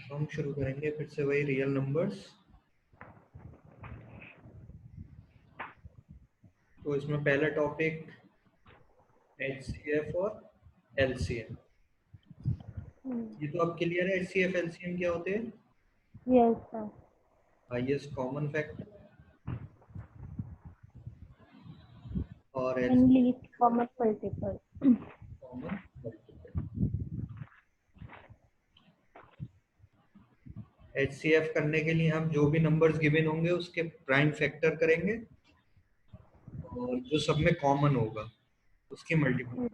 हम शुरू करेंगे फिर से वही रियल नंबर्स। तो इसमें पहला टॉपिक HCF और LCM। ये तो अब क्लियर है HCF LCM क्या होते हैं? Yes sir. Highest common factor और and least common multiple. Common multiple. HCF करने के लिए हम जो भी नंबर्स गिवन होंगे उसके प्राइम फैक्टर करेंगे और जो सब में कॉमन होगा उसकी मल्टीपल।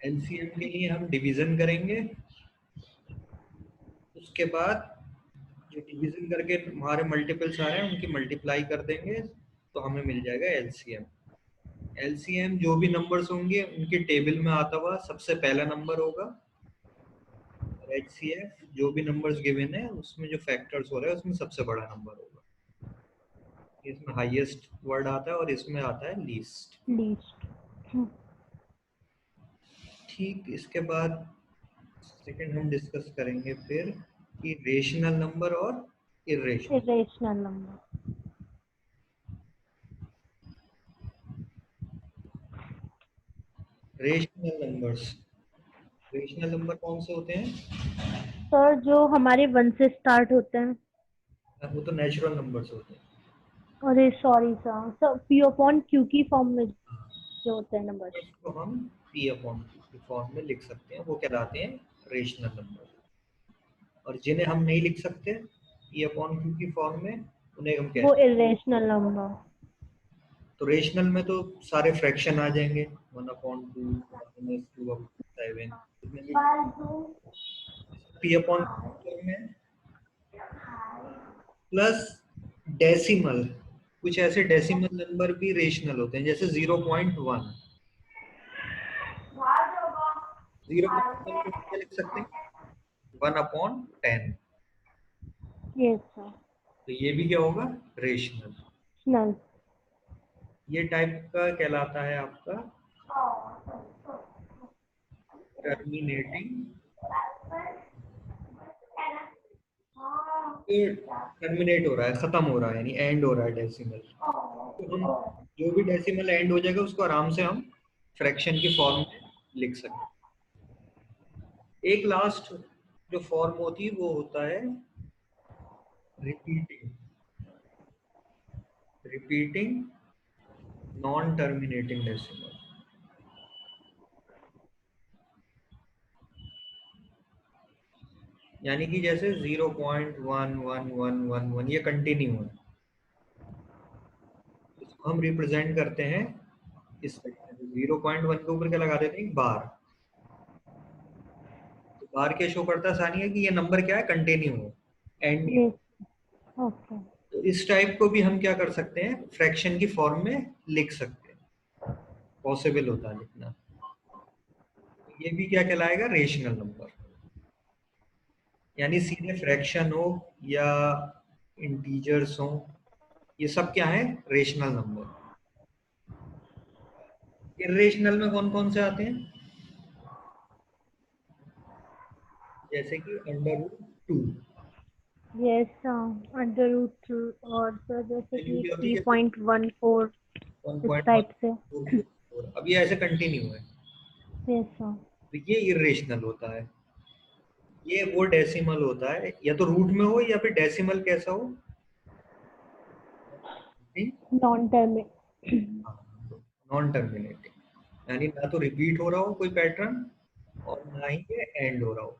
LCM के लिए हम डिवीजन करेंगे, उसके बाद जो डिवीजन करके हमारे मल्टीपल्स आ रहे हैं उनकी मल्टीप्लाई कर देंगे तो हमें मिल जाएगा LCM। LCM जो भी नंबर्स होंगे उनके टेबल में आता हुआ सबसे पहला नंबर होगा और HCF जो भी नंबर्स गिवन है उसमें जो फैक्टर्स हो रहे हैं उसमें सबसे बड़ा नंबर होगा। इसमें हाईएस्ट वर्ड आता है और इसमें आता है लीस्ट। लीस्ट। ठीक, इसके बाद सेकंड हम डिस्कस करेंगे फिर कि रेशनल नंबर और irrational. Irrational number. Rational number कौन से होते हैं? सर जो हमारे 1 से स्टार्ट होते हैं। वो तो नेचुरल नंबर्स होते हैं। अरे sorry sir, sir P upon Q की फॉर्म में जो होते हैं नंबर। इसको हम P अपॉन Q की फॉर्म में लिख सकते हैं, वो कहलाते हैं रेशनल नंबर। और जिन्हें हम नहीं लिख सकते P अपॉन Q की फॉर्म में उन्हें हम वो कहते हैं। Irrational number. तो रेशनल में तो सारे फ्रैक्शन आ जाएंगे 1/2 -2/7 P अपॉन Q में प्लस डेसिमल। कुछ ऐसे डेसिमल नंबर भी रेशनल होते हैं जैसे 0.1। 0.1 को क्या लिख सकते हैं? 1/10। Yes sir. तो ये भी क्या होगा? रेशनल। नल। ये टाइप का कहलाता है आपका टर्मिनेटिंग। ये टर्मिनेट हो रहा है, खत्म हो रहा है, यानी एंड हो रहा है डेसिमल। तो हम जो भी डेसिमल एंड हो जाएगा उसको आराम से हम फ्रैक्शन की फॉर्म में लिख सकते हैं। एक लास्ट जो फॉर्म होती है वो होता है repeating. Repeating non terminating decimal. यानी कि जैसे 0.11111 ये कंटिन्यू है, इसको हम रिप्रेजेंट करते हैं इस तरीके से। 0.1 के ऊपर क्या लगा देते हैं? बार। तो बार क्या शो करता है सानी है कि ये नंबर क्या है? कंटिन्यू है, एंड नहीं। यस। ओके। तो इस टाइप को भी हम क्या कर सकते हैं? फ्रैक्शन की फॉर्म में लिख सकते हैं, पॉसिबल होता है लिखना। ये भी क्या कहलाएगा? Rational number. यानी सीधे फ्रैक्शन हो या इंटीजर्स हो, ये सब क्या है? Rational number. इरेशनल में कौन कौन से आते हैं? जैसे कि √2। Yes sir, under root. और सर जैसे वैल्यू कि क्या होती है? 3.14 इस टाइप से। 1.14। अब ये ऐसे कंटिन्यू है, यस सर। तो ये इरेशनल होता है। ये वो डेसिमल होता है, या तो रूट में हो या फिर डेसिमल कैसा हो? Non terminate. नॉन टर्मिनेटिंग, यानी ना तो रिपीट हो रहा हो कोई पैटर्न और ना ही ये एंड हो रहा हो,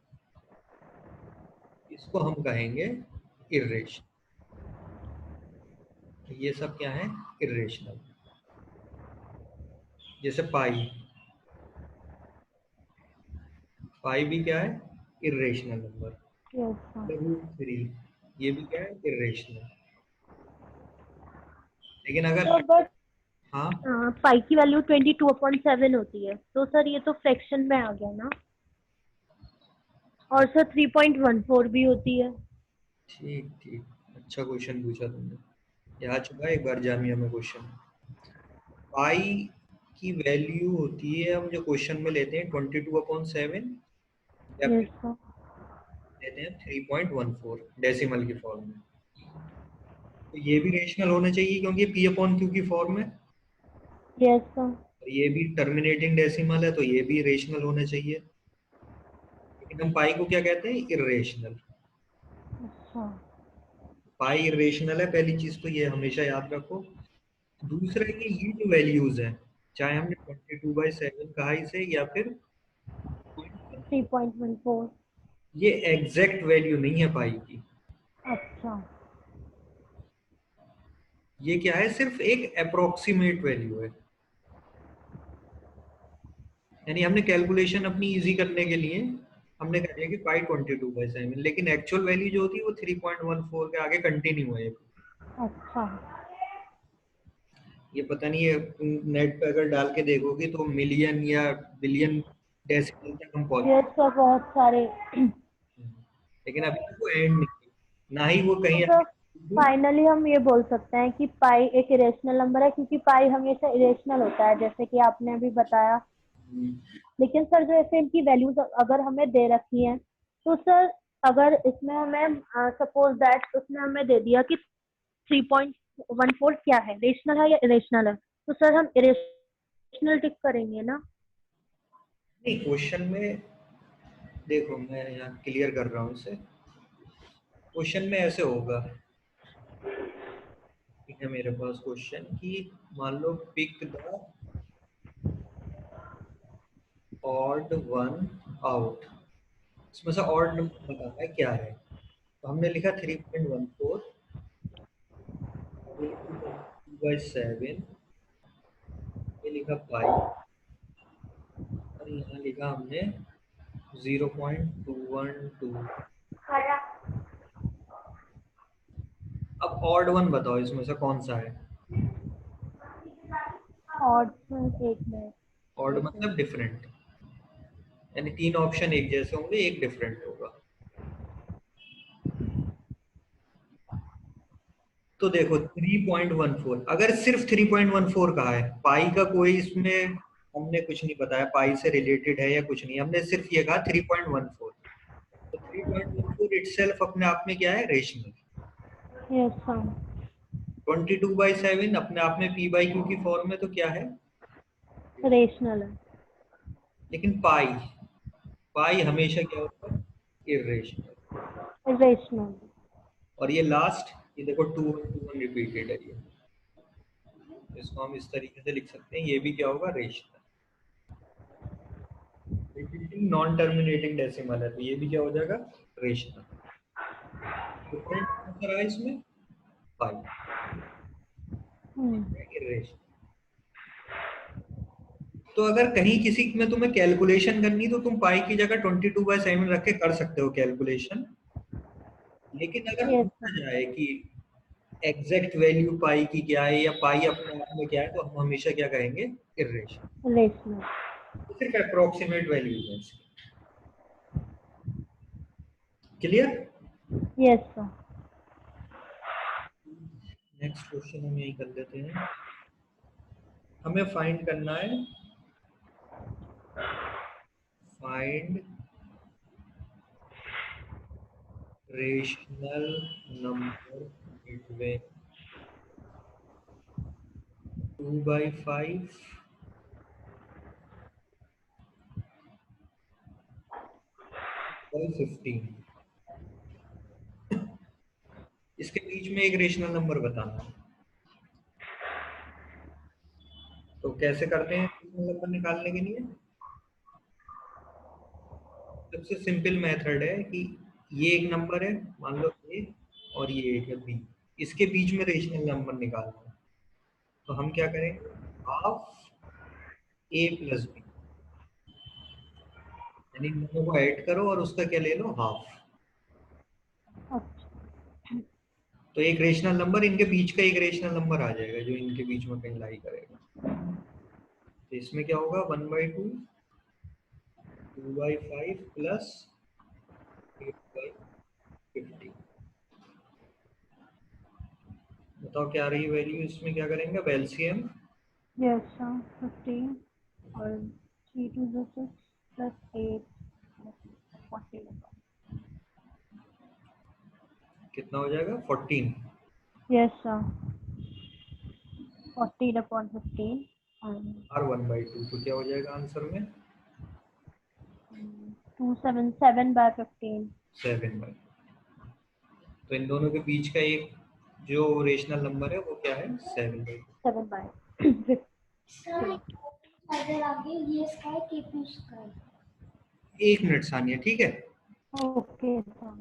इसको हम कहेंगे इरेशनल। ये सब क्या है? इरेशनल। जैसे पाई। पाई भी क्या है? Irrational number. Yes sir. √3 ये भी क्या है? इरेशनल। लेकिन अगर सर बट हाँ, पाई की वैल्यू 22/7 होती है, तो सर ये तो फ्रैक्शन में आ गया ना। और सर 3.14 भी होती है। ठीक ठीक, अच्छा क्वेश्चन पूछा तुमने। ये आ चुका है एक बार जामिया में क्वेश्चन। पाई की वैल्यू होती है, हम जो क्वेश्चन में लेते हैं 22/7 या यस फिर सर। लेते हैं 3.14 डेसिमल की फॉर्म में। तो ये भी रेशनल होना चाहिए क्योंकि पी अपॉन क्यू की फॉर्म है, यस सर। और ये भी टर्मिनेटिंग डेसिमल है, तो ये भी रेशनल होना चाहिए। लेकिन हम पाई को क्या कहते हैं? इर्रेशनल। अच्छा। पाई इर्रेशनल है, पहली चीज तो ये हमेशा याद रखो। दूसरा ये जो वैल्यूज हैं, चाहे हमने 22/7 कहा इसे या फिर 0.1, 3.14। ये एग्जैक्ट वैल्यू नहीं है पाई की। अच्छा। ये क्या है? सिर्फ एक अप्रोक्सीमेट वैल्यू है। यानी हमने कैलकुलेशन अपनी इजी करने के लिए हमने कह दिया कि पाई 22/7, लेकिन एक्चुअल वैल्यू जो होती है वो 3.14 के आगे कंटिन्यू है। अच्छा। ये पता नहीं है, नेट पे अगर डाल के देखोगे तो मिलियन या बिलियन डेसिमल तक हम पहुंच, यस सर, बहुत सारे। लेकिन अभी तक वो एंड नहीं है, ना ही वो तो कहीं सर आगे। फाइनली हम ये बोल सकते हैं कि पाई एक इरेशनल नंबर है, क्योंकि पाई हमेशा इरेशनल होता है, जैसे कि आपने अभी बताया। लेकिन सर जो ऐसे इनकी वैल्यूज अगर हमें दे रखी हैं, तो सर अगर इसमें हमें सपोज दैट उसने हमें दे दिया कि 3.14 क्या है, रेशनल है या इरेशनल है, तो सर हम इरेशनल टिक करेंगे ना? नहीं, क्वेश्चन में देखो, मैं यहाँ क्लियर कर रहा हूँ इसे। क्वेश्चन में ऐसे होगा, ठीक है, मेरे पास क्वेश्चन की, मान लो pick the odd one out, इसमें से ऑड नंबर बताना है क्या है। तो हमने लिखा 3.14, ये लिखा 22/7, ये लिखा पाई, और यहाँ लिखा हमने 0.212। अब ऑड वन बताओ इसमें से कौन सा है? और एक मिनट ऑड देखिए। मतलब डिफरेंट, यानी तीन ऑप्शन एक जैसे होंगे, एक डिफरेंट होगा। तो देखो 3.14, अगर सिर्फ 3.14 कहा है, पाई का कोई इसमें हमने कुछ नहीं बताया, पाई से रिलेटेड है या कुछ नहीं, हमने सिर्फ ये कहा 3.14। तो 3.14 इटसेल्फ अपने आप में क्या है? रेशनल। Yes sir. 22/7 अपने आप में पी बाई क्यू की फॉर्म में, तो क्या है? रेशनल है। लेकिन पाई, पाई हमेशा क्या होता है? इर्रेशनल। रेशनल। और ये लास्ट, ये देखो 2 1 रिपीटेड है, ये इसको हम इस तरीके से लिख सकते हैं, ये भी क्या होगा? Rational. Repeating non terminating decimal है, तो ये भी क्या हो जाएगा? रेशनल। डिफरेंट कौन सा रहा इसमें? पाई। इर्रेशनल। तो अगर कहीं किसी में तुम्हें कैलकुलेशन करनी, तो तुम पाई की जगह 22/7 रख के कर सकते हो कैलकुलेशन। लेकिन अगर यस पूछा सर। जाए कि एग्जैक्ट वैल्यू पाई की क्या है या पाई अपने आप में क्या है, तो हम हमेशा क्या कहेंगे? इर्रेशनल। रेशनल। तो सिर्फ अप्रोक्सीमेट वैल्यूज है इसकी। Clear? Yes sir. Next question हम यही कर लेते हैं। हमें फाइंड करना है, फाइंड रेशनल नंबर बिटवीन 2/5 और 15। इसके बीच में एक रेशनल नंबर बताना है। तो कैसे करते हैं रेशनल नंबर निकालने के लिए? सबसे सिंपल मेथड है कि ये एक नंबर है, मान लो ए, और ये एक है बी, इसके बीच में रेशनल नंबर निकालना है। तो हम क्या करेंगे? हाफ ए प्लस बी, यानी इन दोनों को ऐड करो और उसका क्या ले लो? हाफ। अच्छा। तो एक रेशनल नंबर इनके बीच का एक रेशनल नंबर आ जाएगा जो इनके बीच में कहीं लाई करेगा। तो इसमें क्या होगा? 1/2, 2/5 प्लस 8/50। बताओ क्या रही वैल्यू? इसमें क्या करेंगे अब? LCM Yes, sir. 15 और 3 to the 6 plus 8 40 होगा. कितना हो जाएगा 14. Yes, sir. 14 upon 15 and r 1/2 तो क्या हो जाएगा आंसर में 277 by 15. 7/. तो इन दोनों के बीच का एक जो रेशनल नंबर है वो क्या है 7/2. 7 by 15. एक मिनट सानिया, ठीक है. Okay, sir.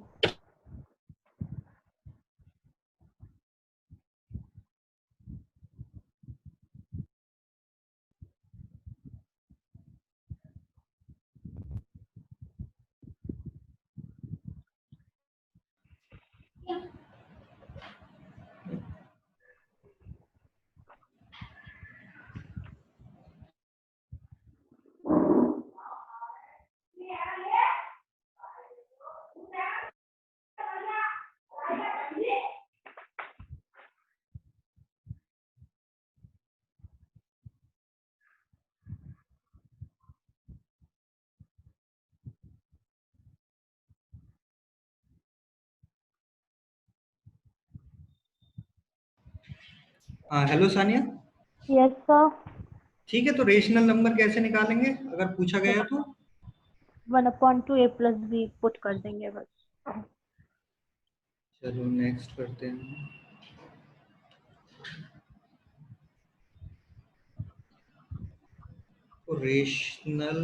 Hello Sania. Yes, sir. ठीक है, तो रेशनल नंबर कैसे निकालेंगे अगर पूछा गया तो? 1/2 a plus b पुट कर देंगे बस. चलो नेक्स्ट करते हैं. तो रेशनल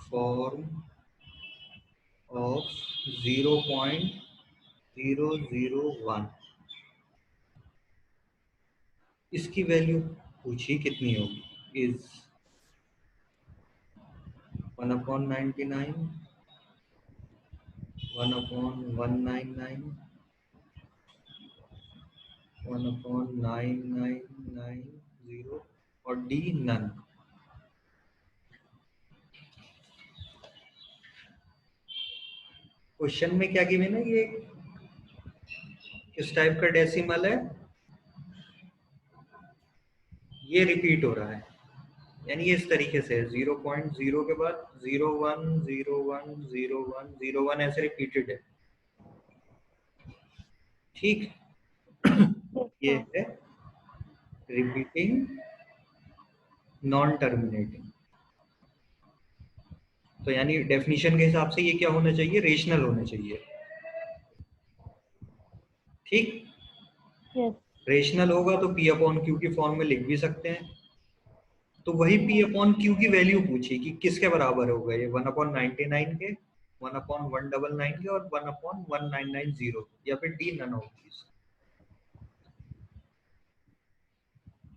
फॉर्म ऑफ 0.001, इसकी वैल्यू पूछी कितनी होगी. इज 1/99, 1/199, 1/9990 और डी नन. क्वेश्चन में क्या गिवन है, ये किस टाइप का डेसिमल है, ये रिपीट हो रहा है. यानी ये इस तरीके से 0.0 के बाद 01010101 ऐसे रिपीटेड है. ठीक. Yes, ये sir. है रिपीटिंग नॉन टर्मिनेटिंग. तो यानी डेफिनेशन के हिसाब से ये क्या होना चाहिए, रेशनल होना चाहिए. ठीक. Yes. रेशनल होगा तो पी अपॉन क्यू की फॉर्म में लिख भी सकते हैं. तो वही पी अपॉन क्यू की वैल्यू पूछी कि किसके बराबर होगा ये, 1/99 के, 1/199 के और 1/1990, या फिर डी नन होगी.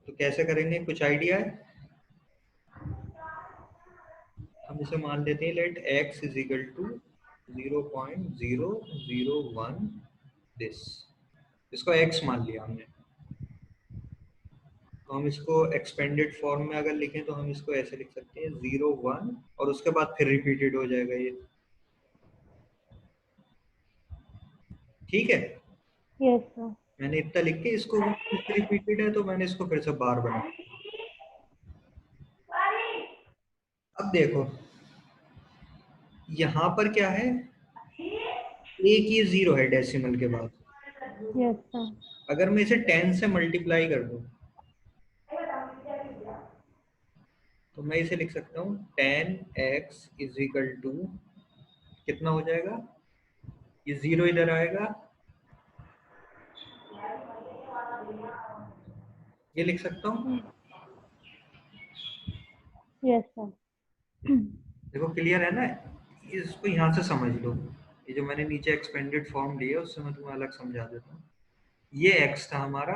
तो कैसे करेंगे, कुछ आइडिया है? हम इसे मान लेते हैं, let x is equal to 0.001 this. इसको x मान लिया हमने. तो हम इसको एक्सपेंडेड फॉर्म में अगर लिखें तो हम इसको ऐसे लिख सकते हैं 0 1 और उसके बाद फिर रिपीटेड हो जाएगा ये. ठीक है. Yes, sir. मैंने इतना लिख के इसको रिपीटेड है तो मैंने इसको फिर से बार बना. अब देखो यहाँ पर क्या है, एक ये 0 है डेसिमल के बाद. Yes, sir. अगर मैं इसे 10 से मल्टीप्लाई कर दूं तो मैं इसे लिख सकता हूँ 10x इज इक्वल टू कितना हो जाएगा, ये 0 इधर आएगा, ये लिख सकता हूँ. Yes, sir. देखो क्लियर है ना, इसको यहाँ से समझ लो. ये जो मैंने नीचे एक्सपेंडेड फॉर्म लिया उससे मैं तुम्हें अलग समझा देता हूँ. ये x था हमारा,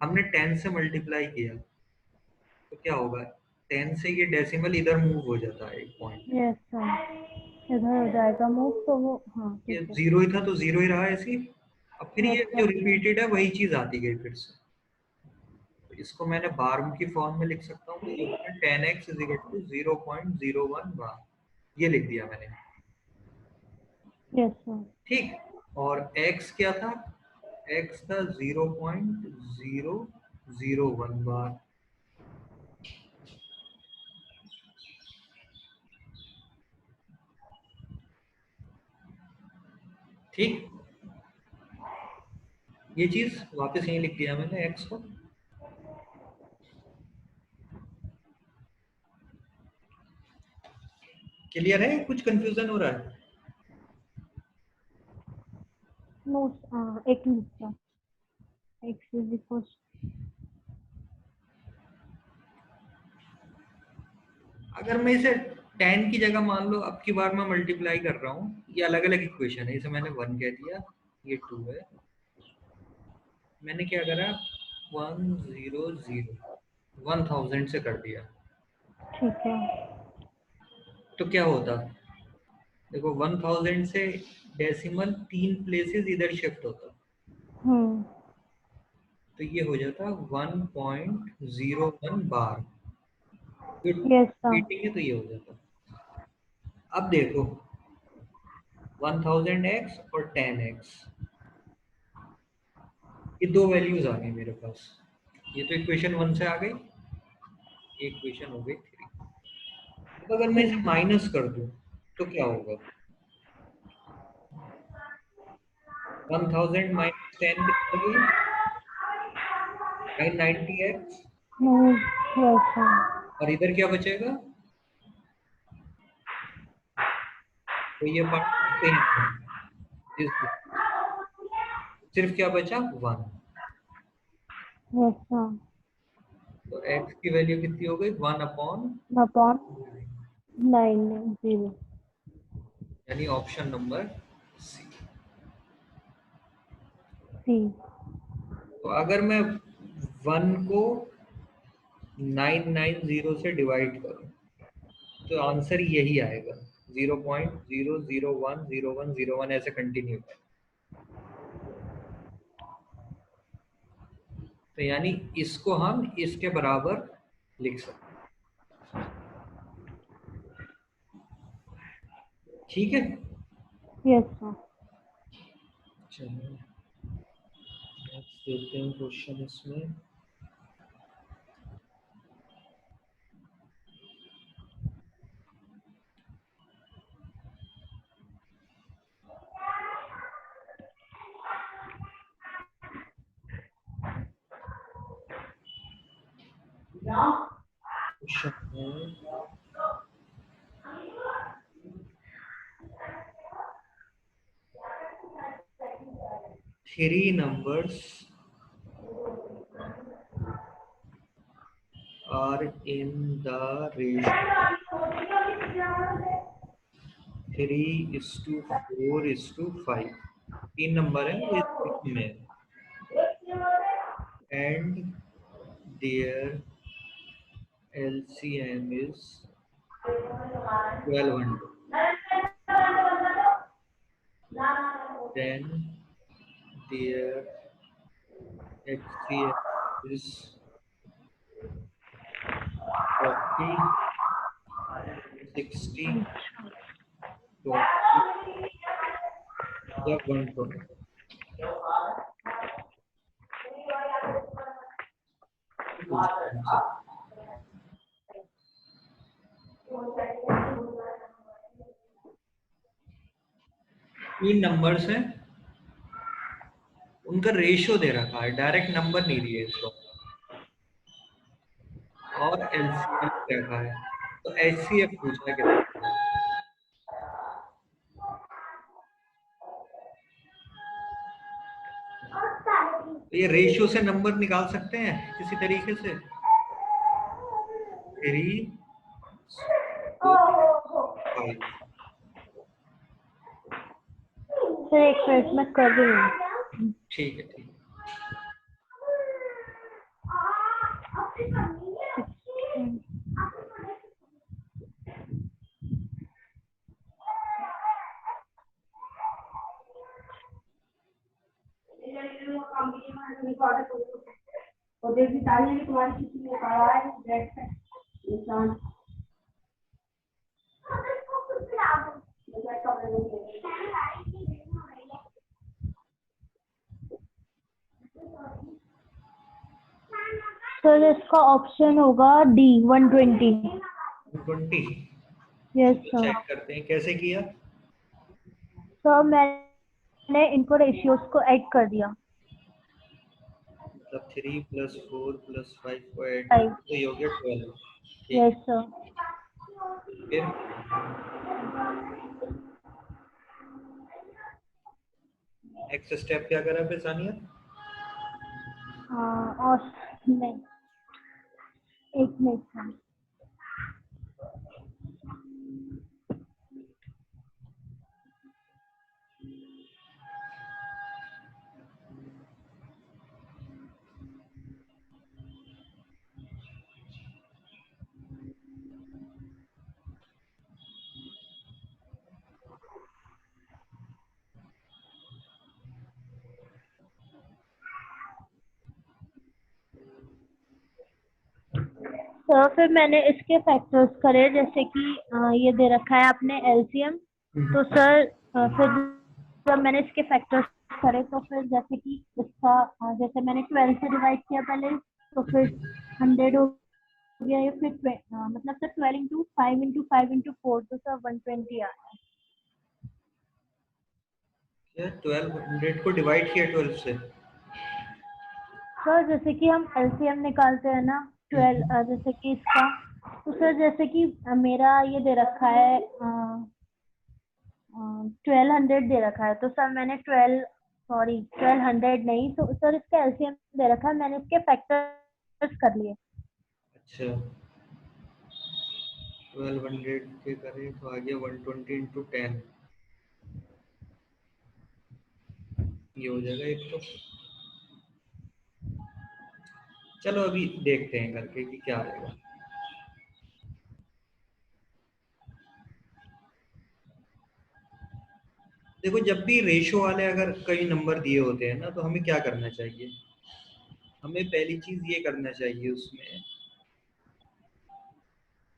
हमने 10 से मल्टीप्लाई किया तो क्या होगा, 10 से ये डेसिमल इधर मूव हो जाता है एक पॉइंट. Yes, sir. इधर हो जाएगा मूव तो वो हाँ ये ठीक है. 0 ही था तो 0 ही रहा ऐसे ही. अब फिर Yes, ये जो sir. रिपीटेड है वही चीज आती गई फिर से. तो इसको मैंने बार की फॉर्म में लिख सकता हूँ, 10x इज इक्वल टू 0.01 बार, ये लिख दिया मैंने. Yes, sir. ठीक. और x क्या था, x था 0.001 बार. ठीक, ये चीज वापस यहीं लिख दिया मैंने x को। क्लियर है, कुछ कंफ्यूजन हो रहा है? नो, एक मिनट, x इज इक्वल, अगर मैं इसे 10 की जगह मान लो अब की बार मैं मल्टीप्लाई कर रहा हूँ, ये अलग अलग इक्वेशन है, इसे मैंने 1 कह दिया, ये 2 है, मैंने क्या करा 1000 से कर दिया, ठीक है। तो क्या होता, देखो 1000 से डेसिमल 3 प्लेसेस इधर शिफ्ट होता, तो ये हो जाता 1.01 बार, जो यस सर। मीटिंग है तो ये हो जाता। अब देखो 1000x और 10x, ये दो वैल्यूज आ गई मेरे पास, ये तो इक्वेशन 1 से आ गई, ये इक्वेशन हो गई 3। अब अगर मैं इसे माइनस कर दूं तो क्या होगा, 1000 माइनस 10 कितना होगी, 990x, यस सर। और इधर क्या बचेगा, तो ये पार्ट सेम, सिर्फ क्या बचा 1, यस सर। तो x की वैल्यू कितनी हो गई 1/, अपॉन 9 0। यानी ऑप्शन नंबर सी। सी। तो अगर मैं 1 को 990 से डिवाइड करूं तो आंसर यही आएगा, 0.0010101 ऐसे कंटिन्यू है, तो यानी इसको हम इसके बराबर लिख सकते हैं। ठीक है, यस सर। चलिए नेक्स्ट देखते हैं क्वेश्चन इसमें। क्वेश्चन है 3 numbers are in the ratio 3:4:5, 3 number है वो इस में है, and their LCM is 1200, then their HCF is 40, 60, 20 या 120। तीन नंबर्स हैं, उनका रेशियो दे रखा है, डायरेक्ट नंबर नहीं दिए इसको, और एलसीएम दे रखा है, तो एचसीएफ पूछा है कितना। तो ये रेशियो से नंबर निकाल सकते हैं किसी तरीके से, 3, 5। सर एक मिनट में कर रही हूँ। ठीक है, ठीक है। सर इसका ऑप्शन होगा डी 120। 120। Yes sir. चेक करते हैं कैसे किया। सर मैंने मैंने इनको रेशियोज को ऐड कर दिया। मतलब 3 + 4 + 5 को ऐड 5। तो ये हो गया 12। ठीक। Yes sir. फिर नेक्स्ट स्टेप क्या करा फिर सानिया? और नहीं, एक मिनट सर। तो फिर मैंने इसके फैक्टर्स करे, जैसे कि ये दे रखा है आपने एलसीएम। तो सर फिर जब मैंने इसके फैक्टर्स करे तो फिर जैसे कि इसका जैसे मैंने 12 से डिवाइड किया पहले, तो फिर 100 हो गया ये। फिर मतलब सर 12 इंटू 5 इंटू 5 इंटू 4, तो सर 120 आ रहा है। क्या 1200 को डिवाइड किया 12 से? सर जैसे कि हम एलसीएम निकालते हैं ना 12, जैसे कि इसका, तो सर जैसे कि मेरा ये दे रखा है 1200 दे रखा है, तो सर मैंने 1200 नहीं, तो सर इसका एलसीएम दे रखा है, मैंने इसके फैक्टर्स कर लिए। अच्छा 1200 के करें तो आ गया 120 इंटू 10, ये हो जाएगा एक। तो चलो अभी देखते हैं करके कि क्या आएगा। देखो जब भी रेशो वाले अगर कई नंबर दिए होते हैं ना, तो हमें क्या करना चाहिए? हमें पहली चीज ये करना चाहिए उसमें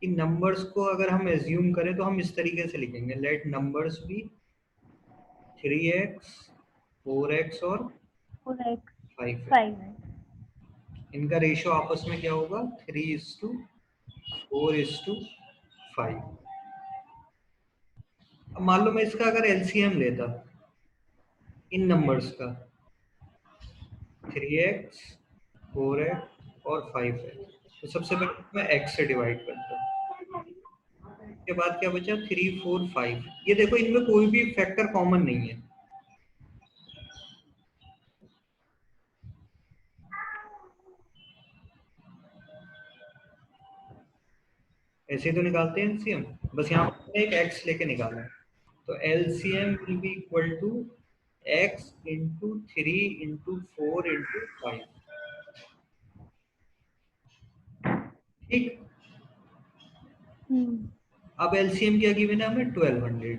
कि नंबर्स को अगर हम एज्यूम करें तो हम इस तरीके से लिखेंगे, late numbers B 3x 4x और और एक 5x। 5 है। इनका रेशो आपस में क्या होगा? 3:4:5। अब मान लो मैं इसका अगर एलसीएम लेता इन नंबर्स का, 3x 4x और 5x, तो सबसे पहले मैं x से डिवाइड करता हूँ। उसके बाद क्या बचा? 3 4 5। ये देखो इनमें कोई भी फैक्टर कॉमन नहीं है। ऐसे ही तो निकालते हैं एलसीएम, बस यहाँ पर एक x लेके निकाला है। तो LCM will be equal to x into 3 into 4 into 5। ठीक। हम्म। अब एलसीएम क्या गिवन है हमें? 1200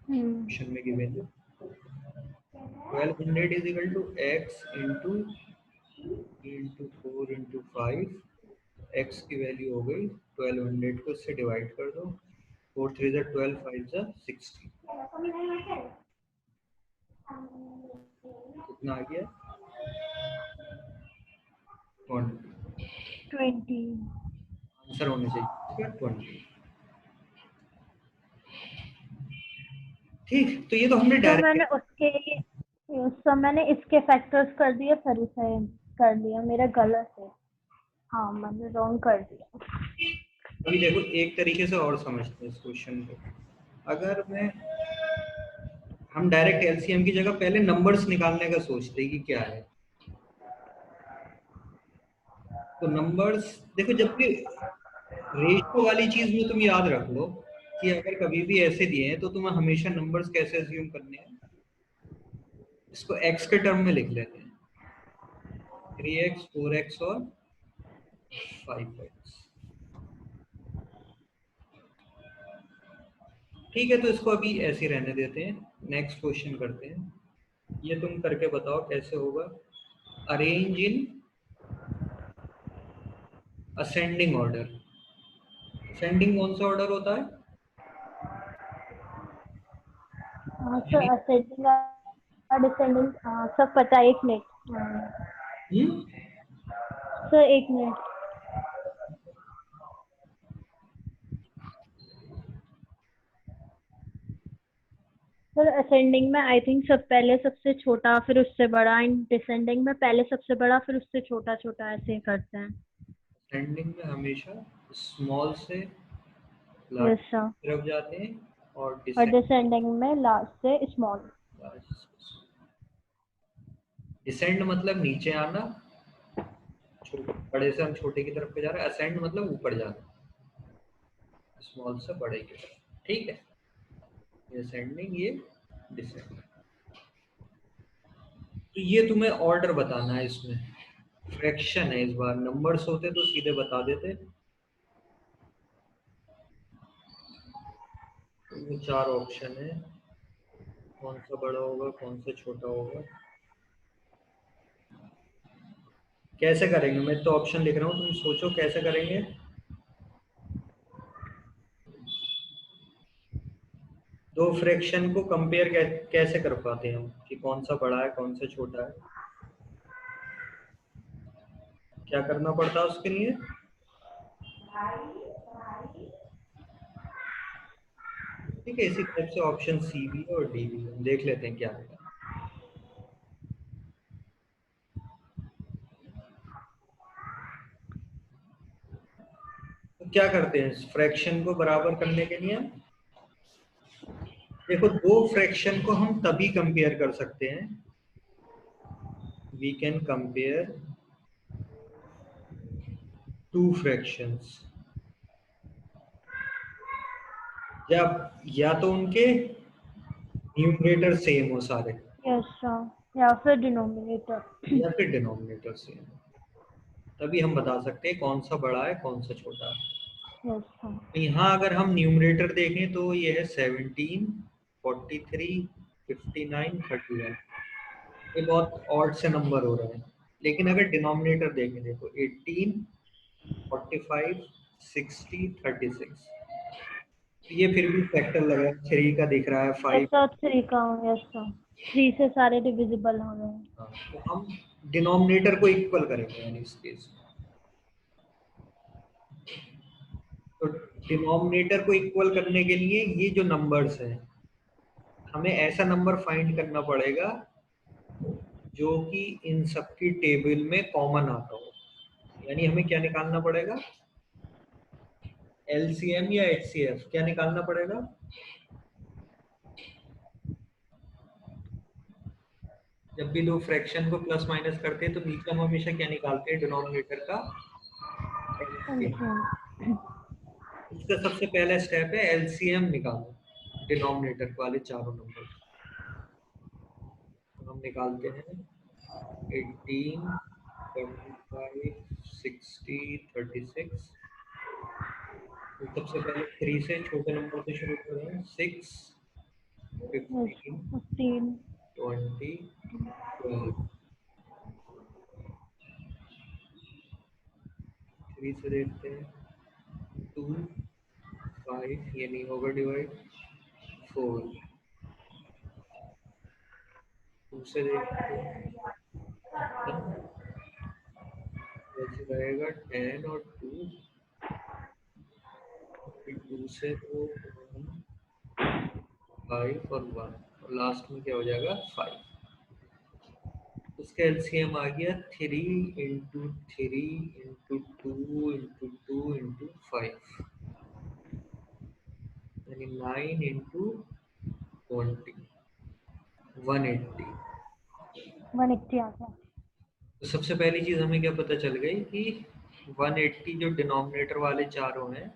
हम्म। क्वेश्चन में गिवन है। 1200 is equal to x into 4 into 5। x की वैल्यू हो गई 1200 को इससे डिवाइड कर दो, 4 3 जा 12 5 जा 60। कितना आ गया? 20। 20। आंसर होने चाहिए 20। ठीक, तो ये तो हमने तो डायरेक्ट। मैंने मैंने इसके फैक्टर्स कर दिए, फिर इसे कर लिया, मेरा गलत है। हाँ मैंने रॉन्ग कर दिया। अभी देखो एक तरीके से और समझते हैं इस क्वेश्चन को। अगर मैं हम डायरेक्ट एलसीएम की जगह पहले नंबर्स निकालने का सोचते हैं कि क्या है, तो नंबर्स देखो जब भी रेशियो वाली चीज में तुम याद रख लो कि अगर कभी भी ऐसे दिए हैं तो तुम्हें हमेशा नंबर्स कैसे अज्यूम करने हैं, इसको एक्स के टर्म में लिख लेते हैं, 3x 4x और 5x। ठीक है, तो इसको अभी ऐसे ही रहने देते हैं। नेक्स्ट क्वेश्चन करते हैं। ये तुम करके बताओ कैसे होगा। Arrange in ascending order. Ascending कौन सा ऑर्डर होता है? सर यानी असेंडिंग डिसेंडिंग, सब पता है, 1 मिनट। हम्म सर 1 मिनट। सर असेंडिंग में आई थिंक सब पहले सबसे छोटा फिर उससे बड़ा, एंड डिसेंडिंग में पहले सबसे बड़ा फिर उससे छोटा छोटा ऐसे करते हैं। असेंडिंग में हमेशा स्मॉल से लार्ज यस सर। की तरफ जाते हैं और और डिसेंडिंग में लास्ट से स्मॉल। डिसेंड मतलब नीचे आना, बड़े से हम छोटे की तरफ पे जा रहे हैं। असेंड मतलब ऊपर जाना, स्मॉल से बड़े की तरफ। ठीक है, ये असेंडिंग, ये डिसेंडिंग। तो ये तुम्हें ऑर्डर बताना है। इसमें फ्रैक्शन है, इस बार नंबर्स होते तो सीधे बता देते। तो ये 4 ऑप्शन है, कौन सा बड़ा होगा कौन सा छोटा होगा, कैसे करेंगे। मैं तो ऑप्शन लिख रहा हूँ, तुम सोचो कैसे करेंगे। दो फ्रैक्शन को कंपेयर कैसे कर पाते हैं हम कि कौन सा बड़ा है कौन सा छोटा है। क्या करना पड़ता है उसके लिए। ठीक है, इसी टाइप से ऑप्शन सी भी है और डी भी है, देख लेते हैं क्या है। तो क्या करते हैं फ्रैक्शन को बराबर करने के लिए। देखो, दो फ्रैक्शन को हम तभी कंपेयर कर सकते हैं, we can compare two fractions, जब या तो उनके न्यूमरेटर सेम हो सारे, यस सर, या फिर डिनोमिनेटर। या फिर डिनोमिनेटर सेम, तभी हम बता सकते हैं कौन सा बड़ा है कौन सा छोटा है। Yes sir. तो यहाँ अगर हम न्यूमरेटर देखें तो ये है 17, 43, 59, 31। ये बहुत ऑड से नंबर हो रहे हैं। लेकिन अगर डिनोमिनेटर देखें, देखो 18, 45, 60, 36, ये फिर भी फैक्टर लग रहा है, 3 का दिख रहा है, यस 5। सर, 3 का। यस सर, 3 से सारे डिविजिबल हो गए हैं। हाँ, तो हम डिनोमिनेटर को इक्वल करेंगे यानी इस केस में। तो डिनोमिनेटर को इक्वल करने के लिए ये जो नंबर्स हैं, हमें ऐसा नंबर फाइंड करना पड़ेगा जो कि इन सबकी टेबल में कॉमन आता हो। यानी हमें क्या निकालना पड़ेगा, एलसीएम या एचसीएफ, क्या निकालना पड़ेगा। जब भी दो फ्रैक्शन को प्लस माइनस करते हैं तो नीचे हम हमेशा क्या निकालते हैं, डिनोमिनेटर का एलसीएम। इसका सबसे पहला स्टेप है एलसीएम निकालो डिनोमिनेटर वाले चारों नंबर। तो हम निकालते हैं 18, 45, 60, 36। तो सबसे पहले 3 से, छोटे नंबर से शुरू कर रहे हैं। 6, 15, 15। 20, 12। 3 से देखते हैं, 2, 5, ये नहीं होगा डिवाइड। 4, 2 से देखते हैं, 10, वैसे रहेगा 10 और 2, फिर 2 से तो 5 और 1, और लास्ट में क्या हो जाएगा 5। उसका एलसीएम आ गया 3 × 3 × 2 × 2 × 5, यानी 9 × 20, 180। 180 आ गया। तो सबसे पहली चीज हमें क्या पता चल गई कि 180 जो डिनोमिनेटर वाले चारों हैं,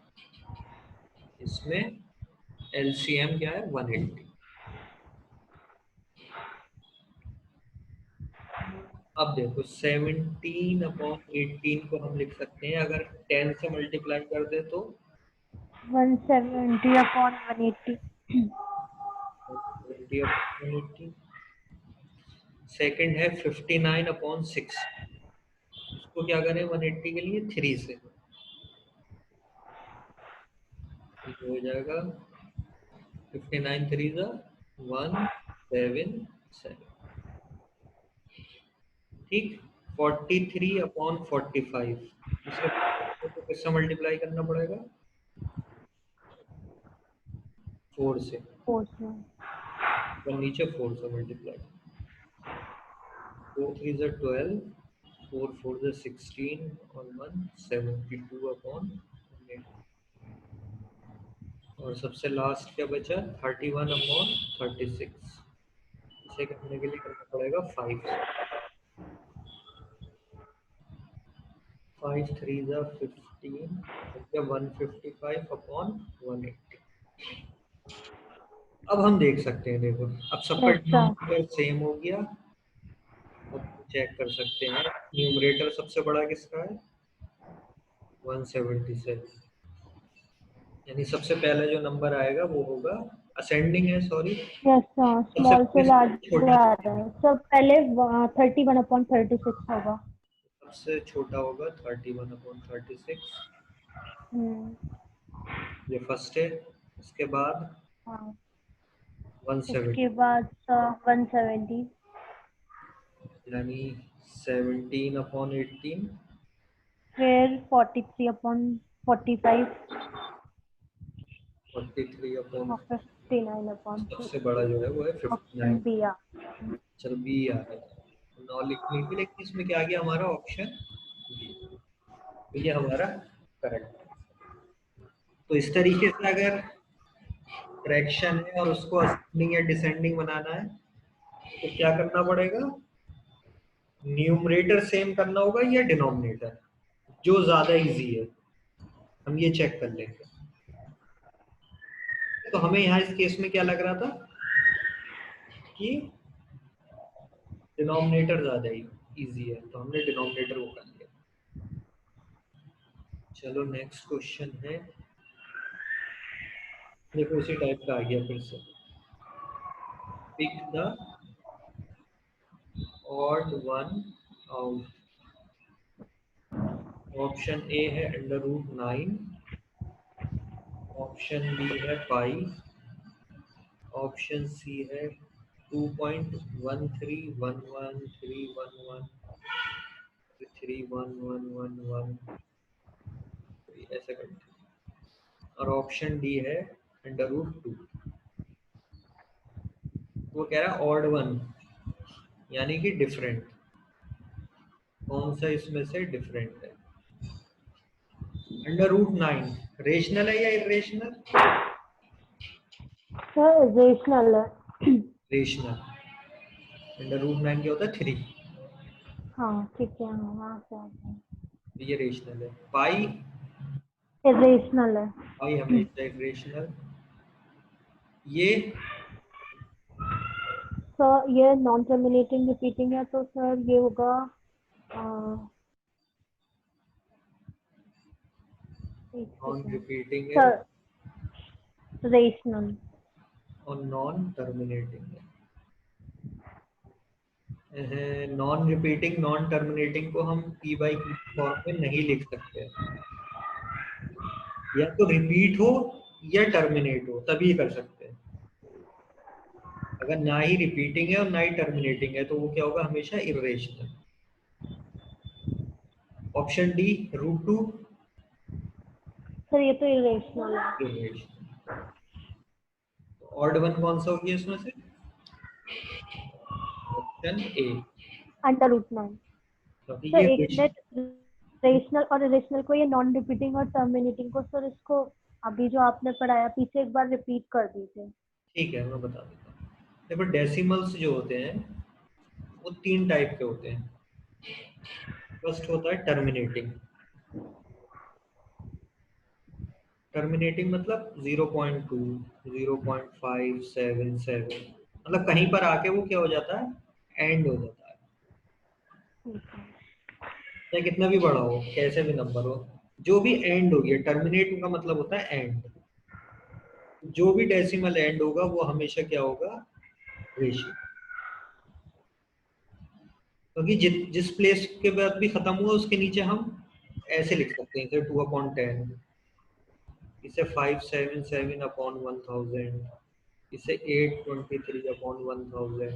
इसमें एलसीएम क्या है, 180। अब देखो 17/18 को हम लिख सकते हैं, अगर 10 से मल्टीप्लाई कर दे तो 170/180। 20/180। सेकंड है 59/6, इसको क्या करें 180 के लिए 3 से, ये हो जाएगा 59 3 177। ठीक। 43/45, इसे तो किससे मल्टीप्लाई करना पड़ेगा, 4 से। 4 से। और नीचे 4 से मल्टीप्लाई, 4 3 ज़ा 12, 4 4 ज़ा 16 और 1 72 अपॉन 8। और सबसे लास्ट क्या बचा 31 अपॉन 36। इसे करने के लिए करना पड़ेगा 5 3 ज़ा 15 या 155 अपॉन 180। अब हम देख सकते हैं, देखो अब सबका अच्छा डिनोमिनेटर सेम हो गया। अब चेक कर सकते हैं न्यूमरेटर सबसे बड़ा किसका है 177, यानी सबसे पहले जो नंबर आएगा वो होगा असेंडिंग है, सॉरी यस सबसे स्मॉल से पहले लार्ज सबसे छोटा, आ रहा है। सब पहले 31/36 होगा। सबसे छोटा होगा 31/36, हम्म। ये फर्स्ट है। इसके बाद हाँ 170, उसके बाद 170, यानी 17/18, फिर 43/45 43/, और 59/6 सबसे बड़ा जो है वो है ऑप्शन 59। बी आ। चल बी आ रहा है, 9 लिखनी थी लेकिन इसमें क्या आ गया हमारा ऑप्शन बी, तो ये हमारा करेक्ट है। तो इस तरीके से अगर फ्रैक्शन है और उसको असेंडिंग या डिसेंडिंग बनाना है तो क्या करना पड़ेगा, न्यूमरेटर सेम करना होगा या डिनोमिनेटर, जो ज्यादा इजी है हम ये चेक कर लेंगे। तो हमें यहाँ इस केस में क्या लग रहा था कि डिनोमिनेटर ज्यादा इजी है, तो हमने डिनोमिनेटर को कर लिया। चलो नेक्स्ट क्वेश्चन है, देखो उसी टाइप का आ गया फिर से, pick the odd one out. Option A है √9, ऑप्शन बी है पाई, ऑप्शन सी है 2.1311311311 ऐसे करके, और ऑप्शन डी है √2। वो कह रहा है ऑड वन यानी कि डिफरेंट, कौन सा इसमें से डिफरेंट है। √9 रेशनल है या इरेशनल, सर रेशनल है। रेशनल। √9 क्या होता है 3, हाँ ठीक है, हाँ वहाँ से आता है। ये रेशनल है। पाई, इरेशनल है। पाई हमेशा इरेशनल। ये सर ये नॉन टर्मिनेटिंग रिपीटिंग है, तो सर ये होगा एक नॉन सेकेंड रिपीटिंग है सर, रेशनल। और नॉन टर्मिनेटिंग है। नॉन रिपीटिंग नॉन टर्मिनेटिंग को हम P/Q फॉर्म में नहीं लिख सकते, या तो रिपीट हो या टर्मिनेट हो तभी कर सकते हैं। अगर ना ही रिपीटिंग है और ना ही टर्मिनेटिंग है तो वो क्या होगा हमेशा इरेशनल। ऑप्शन डी √2 सर ये तो इरेशनल है। इरेशनल। ऑड वन कौन सा हो गया इसमें से, ऑप्शन ए, √9। क्योंकि सर ये एक मिनट, रेशनल और इरेशनल को, ये नॉन रिपीटिंग और टर्मिनेटिंग को, सर इसको अभी जो आपने पढ़ाया पीछे एक बार रिपीट कर दीजिए। ठीक है मैं बता देता हूँ। देखो डेसिमल्स जो होते हैं वो 3 टाइप के होते हैं। फर्स्ट होता है टर्मिनेटिंग, टर्मिनेटिंग मतलब 0.2 0.577, मतलब कहीं पर आके वो क्या हो जाता है एंड हो जाता है, ठीक है। चाहे कितना भी बड़ा हो कैसे भी नंबर हो, जो भी एंड हो गया, टर्मिनेट का मतलब होता है एंड। जो भी डेसिमल एंड होगा वो हमेशा क्या होगा रेशियो, क्योंकि जिस प्लेस के बाद भी खत्म हुआ उसके नीचे हम ऐसे लिख सकते हैं, जैसे 2/10, इसे 577/1000, इसे 823/1000,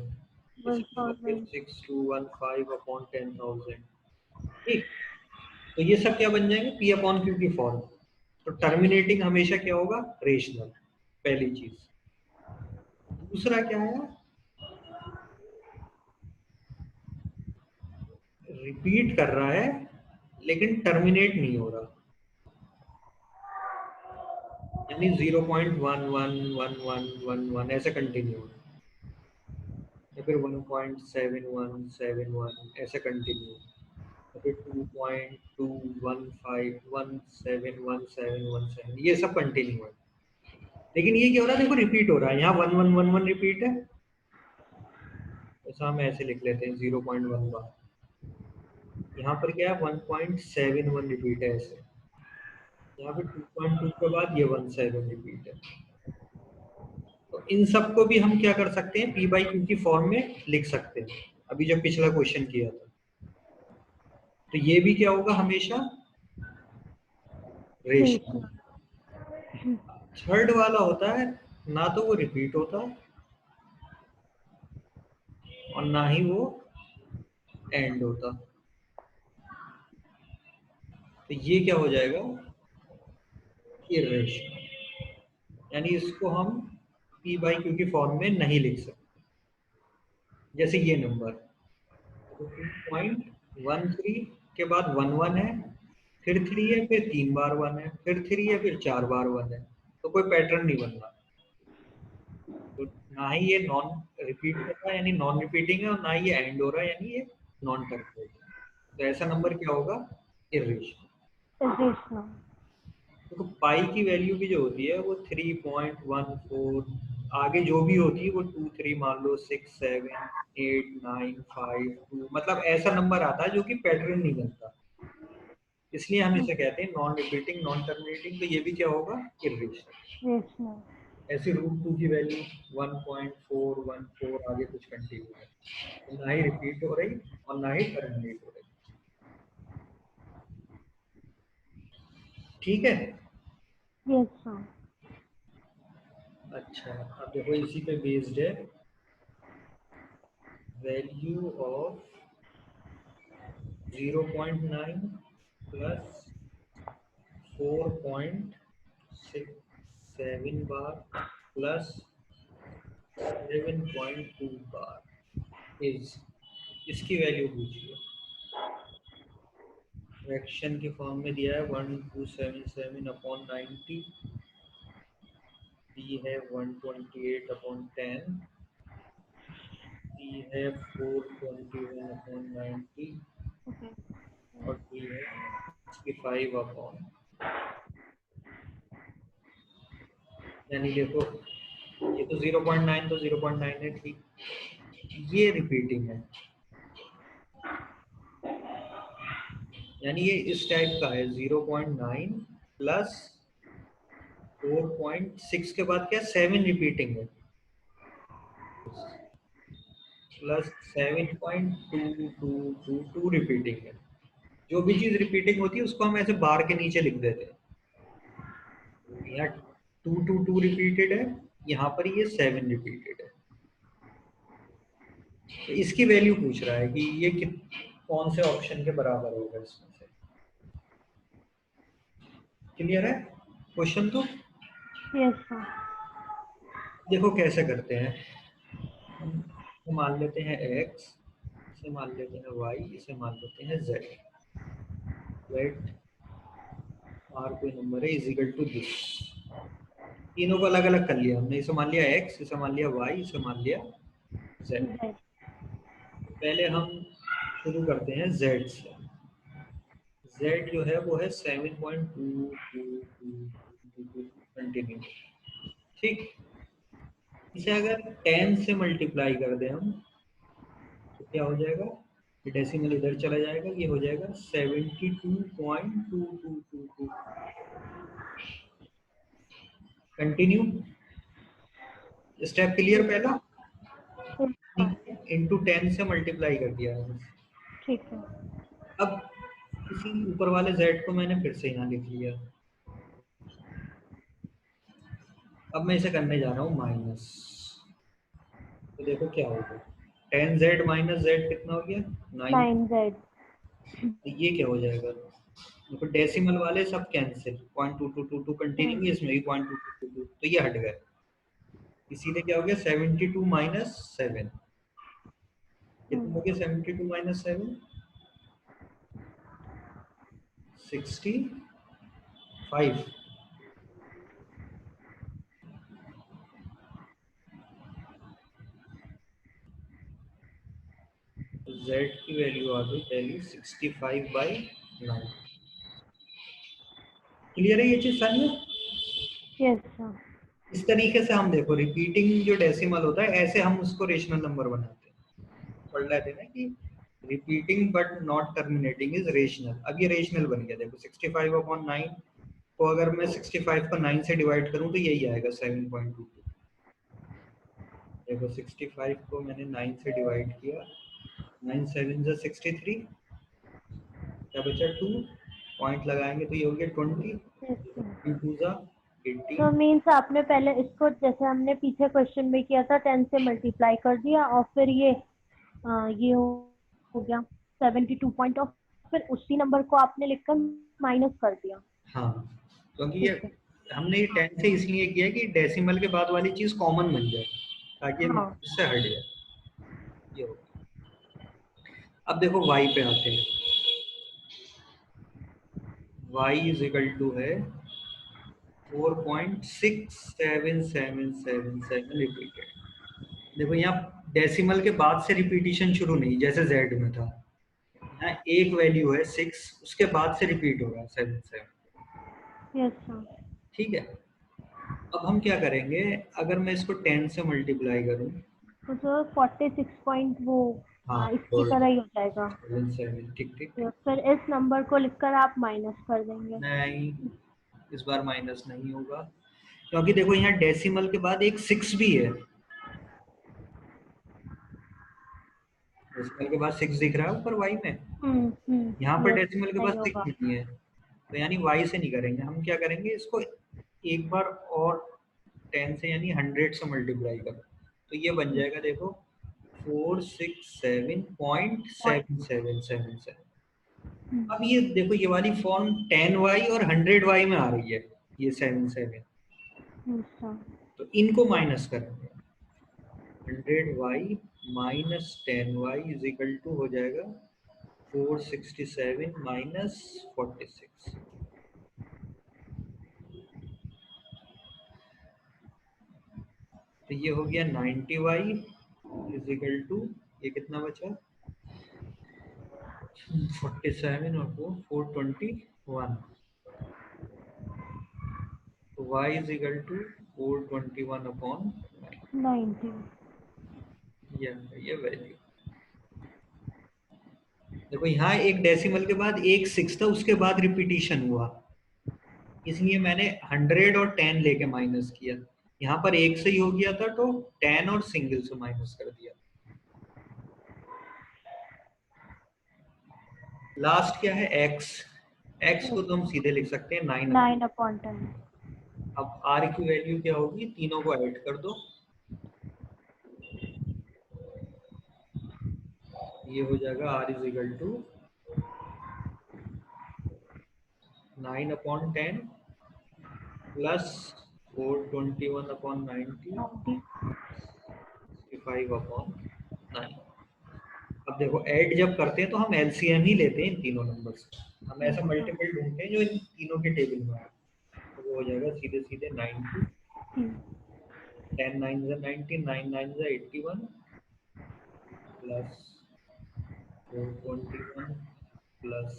इसे फिर 1000। 6215/10,000। ठीक, तो ये सब क्या बन जाएंगे P/Q की फॉर्म। तो टर्मिनेटिंग हमेशा क्या होगा रेशनल, पहली चीज। दूसरा क्या है रिपीट कर रहा है लेकिन टर्मिनेट नहीं हो रहा, यानी 0.111111 ऐसे कंटिन्यू है, या फिर 1.7171 ऐसे कंटिन्यू, या फिर 2.215171717 ये सब कंटिन्यू है। लेकिन ये क्या हो रहा है, देखो रिपीट हो रहा है, यहाँ 1111 रिपीट है, तो हम ऐसे लिख लेते हैं 0.1 बार। यहाँ पर क्या है 1.71 रिपीट है ऐसे, यहाँ पे 2.2 के बाद ये 17 रिपीट है। तो इन सबको भी हम क्या कर सकते हैं, पी बाई क्यू की फॉर्म में लिख सकते हैं, अभी जब पिछला क्वेश्चन किया था। तो ये भी क्या होगा हमेशा रेशनल। थर्ड वाला होता है ना तो वो रिपीट होता और ना ही वो एंड होता, तो ये क्या हो जाएगा इर्रेशनल, यानी इसको हम पी बाई क्यू की फॉर्म में नहीं लिख सकते। जैसे ये नंबर 2.13 के बाद 11 है, फिर 3 है, फिर 3 बार 1 है, फिर 3 है, फिर 4 बार 1 है, तो कोई पैटर्न नहीं बन रहा। तो ना ही ये नॉन रिपीट कर रहा है यानी नॉन रिपीटिंग है, और ना ही ये एंड हो रहा है यानी ये नॉन टर्मिनेटिंग। तो ऐसा नंबर क्या होगा इर्रेशनल। तो पाई की वैल्यू भी जो होती है वो 3.14, आगे जो भी होती है वो 2 3 मान लो 6 7 8 9 5 2, मतलब ऐसा नंबर आता है जो कि पैटर्न नहीं बनता, इसलिए हम इसे कहते हैं नॉन रिपीटिंग नॉन टर्मिनेटिंग। तो ये भी क्या होगा इर्रेशनल। ऐसे √2 की वैल्यू 1.414 आगे कुछ कंटिन्यू है, तो ना ही रिपीट हो रही और ना ही टर्मिनेट हो रही। ठीक है। अच्छा, अब देखो इसी पे बेस्ड है value of 0.9 plus 4.67 bar plus 7.2 bar is, इसकी वैल्यू पूछिए। फ्रैक्शन के फॉर्म में दिया है 1277/90, डी है 128/10, डी है 421/90 और डी है 65/, यानी देखो ये तो 0.9 तो 0.9 है, ठीक, ये रिपीटिंग है, यानी ये इस टाइप का है 0.9 प्लस 4.6 के बाद क्या 7 रिपीटिंग है प्लस 7.2222 रिपीटिंग है। जो भी चीज रिपीटिंग होती है उसको हम ऐसे बार के नीचे लिख देते हैं, यहाँ 222 रिपीटेड है, यहाँ पर ये 7 रिपीटेड है। तो इसकी वैल्यू पूछ रहा है कि ये कौन से ऑप्शन के बराबर होगा इसमें से। क्लियर है क्वेश्चन? तो देखो कैसे करते हैं, हम मान लेते हैं x, इसे मान लेते हैं y, इसे मान लेते हैं z, लेट r कोई नंबर है इज इक्वल टू दिस। तीनों को अलग अलग कर लिया हमने, इसे मान लिया x, इसे मान लिया y, इसे मान लिया z। पहले हम शुरू करते हैं z से। z जो है वो है 7.2222 कंटिन्यू, ठीक। इसे अगर 10 से मल्टीप्लाई कर दें हम तो क्या हो जाएगा, डेसिमल इधर चला जाएगा, ये हो जाएगा 72.2222। Continue, step clear? पहला इंटू 10 से मल्टीप्लाई कर दिया है, ठीक है। अब इसी ऊपर वाले z को मैंने फिर से यहाँ लिख लिया। अब मैं इसे करने जा रहा हूँ माइनस, तो देखो क्या होगा, 10z माइनस z कितना हो गया 9z। तो ये क्या हो जाएगा, देखो डेसिमल वाले सब कैंसिल, 0.2222 कंटिन्यू, इसमें भी 0.2222, तो ये हट गए, इसीलिए क्या हो गया 72 माइनस 7, कितना हो गया 72 माइनस 7 65। Z की वैल्यू आ गई पहली 65/9। क्लियर है ये चीज सारी में? Yes sir. इस तरीके से हम देखो रिपीटिंग जो डेसिमल होता है ऐसे हम उसको रेशनल नंबर बनाते हैं। पढ़ रहे थे ना कि repeating but not terminating is rational. अब ये रेशनल बन गया। देखो 65/9 को अगर मैं 65 को 9 से डिवाइड करूं तो यही आएगा 7.22। देखो 65 को मैंने 9 से डिवाइड किया, 9 7 जा 63, क्या बचा 2, पॉइंट लगाएंगे तो ये हो गया 20, यस सर। 2 2 जा तो 18। मीन्स आपने पहले इसको जैसे हमने पीछे क्वेश्चन में किया था 10 से मल्टीप्लाई कर दिया और फिर ये हो गया 72 पॉइंट और फिर उसी नंबर को आपने लिखकर माइनस कर दिया। हाँ, क्योंकि ये ठीक है। हमने ये 10 से इसलिए किया कि डेसिमल के बाद वाली चीज कॉमन बन जाए ताकि ये हाँ। इससे हट जाए। ये हो गया। अब देखो y पे आते हैं। y इज इक्वल टू है 4.67777 रिपीटेड। देखो यहाँ डेसिमल के बाद से रिपीटिशन शुरू नहीं जैसे z में था। यहाँ एक वैल्यू है 6, उसके बाद से रिपीट हो रहा है 7 7। Yes sir. ठीक है। अब हम क्या करेंगे, अगर मैं इसको 10 से मल्टीप्लाई करूं, तो जो 46 पॉइंट वो हाँ इसकी तरह ही हो जाएगा। 7 7, ठीक ठीक तो ठीक। फिर इस नंबर को लिखकर आप माइनस कर देंगे। नहीं, इस बार माइनस नहीं होगा क्योंकि देखो यहाँ डेसिमल के बाद एक 6 भी है। डेसिमल के बाद 6 दिख रहा है ऊपर y में, यहाँ पर यस। डेसिमल के नहीं बाद 6 होगा। नहीं है। तो यानी y से नहीं करेंगे, हम क्या करेंगे इसको एक बार और 10 से यानी 100 से मल्टीप्लाई करो तो ये बन जाएगा देखो 467.7777। अब ये देखो ये वाली फॉर्म 10y और 100y में आ रही है, ये 7 7। अच्छा। तो इनको माइनस करेंगे, 100y minus 10y is equal to हो जाएगा 467 माइनस 46। तो ये हो गया 90y इज इक्वल टू, ये कितना बचा 47 और 421। तो y इज इक्वल टू 421/9। 90। ये वैल्यू देखो यहाँ एक डेसिमल के बाद एक 6 था, उसके बाद रिपीटिशन हुआ, इसलिए मैंने 100 और 10 लेके माइनस किया। यहाँ पर एक से ही हो गया था तो 10 और सिंगल से माइनस कर दिया। लास्ट क्या है x, x को तो हम सीधे लिख सकते हैं 9। 9/10। अब r की वैल्यू क्या होगी, तीनों को ऐड कर दो, ये हो जाएगा r इज इक्वल टू 9/10 प्लस 421/90 90। 65/9। अब देखो ऐड जब करते हैं तो हम एलसीएम ही लेते हैं इन तीनों नंबर से, हम ऐसा अच्छा। मल्टीपल ढूंढते हैं जो इन तीनों के टेबल में आए। तो वो हो जाएगा सीधे सीधे 90, 10 9 जा 90, 9 9 जा 81 प्लस 421 प्लस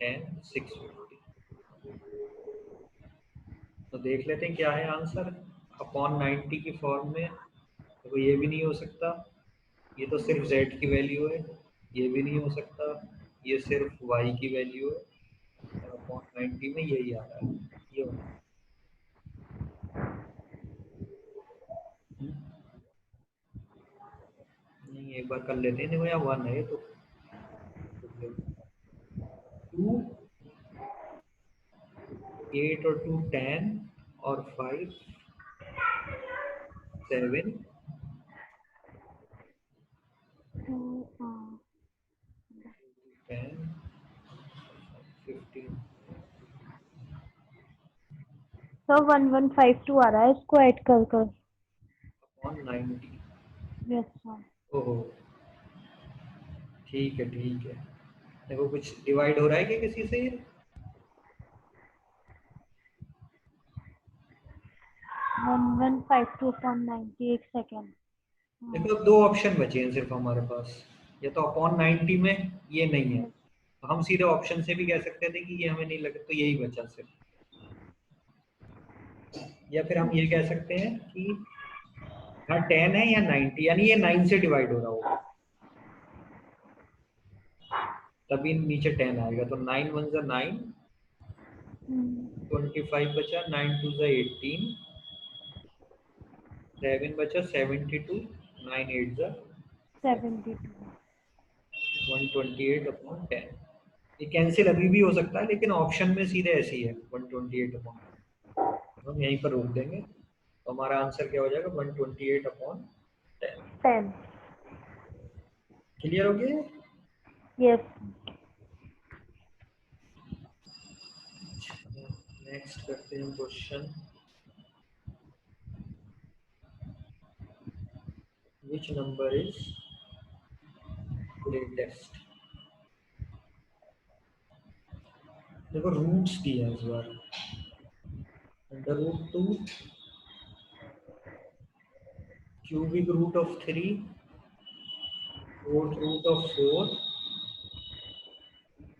10 650। तो देख लेते हैं क्या है आंसर अपॉन 90 की फॉर्म में। तो ये भी नहीं हो सकता, ये तो सिर्फ z की वैल्यू है, ये भी नहीं हो सकता, ये सिर्फ y की वैल्यू है और अपॉन 90 में यही आ रहा है, ये होना है। नहीं एक बार कर लेते हैं, देखो यहाँ 1 है तो 2 8 और 2 10 और 5 7 10 15 तो 1152 आ रहा है इसको ऐड कर कर। अपॉन 90। Yes sir. ओहो, ठीक है ठीक है। देखो कुछ डिवाइड हो रहा है क्या किसी से ये? 1152/90, एक सेकेंड। देखो 2 ऑप्शन बचे हैं सिर्फ हमारे पास, या तो अपॉन 90 में, ये नहीं है, तो हम सीधे ऑप्शन से भी कह सकते थे कि ये हमें नहीं लगे, तो यही बचा सिर्फ। या फिर हम ये कह सकते हैं कि हाँ 10 है या 90, यानी ये 9 से डिवाइड हो रहा होगा, तभी नीचे 10 आएगा। तो 9 1 जा 9, 25 बचा, 9 2 जा 18, 7 बचा 72, 9 8 जा 72। 128 अपॉन 10। ये कैंसिल अभी भी हो सकता है, लेकिन ऑप्शन में सीधे ऐसे ही है 128 अपॉन, हम यहीं पर रोक देंगे, तो हमारा आंसर क्या हो जाएगा 128 अपॉन 10। 10। क्लियर हो गया? यस। नेक्स्ट करते हैं question, which number is greatest. देखो रूट्स दिए हैं इस बार, √2, cubic root of 3, fourth root of 4,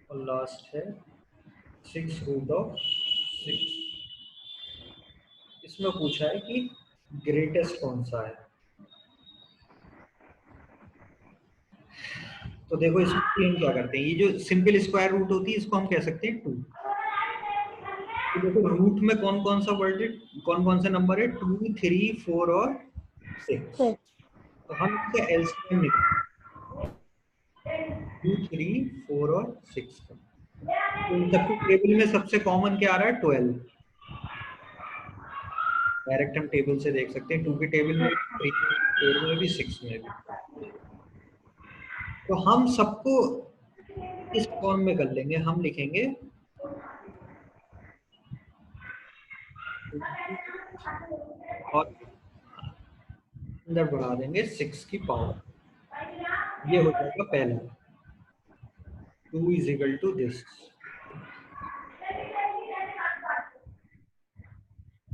और लास्ट है 6 रूट ऑफ 6। इसमें पूछा है कि ग्रेटेस्ट कौन सा है। तो देखो इसमें हम क्या करते हैं, ये जो सिंपल स्क्वायर रूट होती है इसको हम कह सकते हैं 2। तो देखो रूट में कौन कौन सा वर्ड है, कौन कौन से नंबर है, 2 3 4 और 6। 6। तो हम इसका एलसीएम निकालेंगे 2 3 4 और 6 का। तो इन सबके टेबल में सबसे कॉमन क्या आ रहा है, 12। डायरेक्ट हम टेबल से देख सकते हैं, 2 के टेबल में भी, 3 4 में भी, 6 में भी। तो हम सबको इस फॉर्म में कर लेंगे, हम लिखेंगे और अंदर बढ़ा देंगे 6 की पावर, ये हो जाएगा पहला, 2 is equal to this.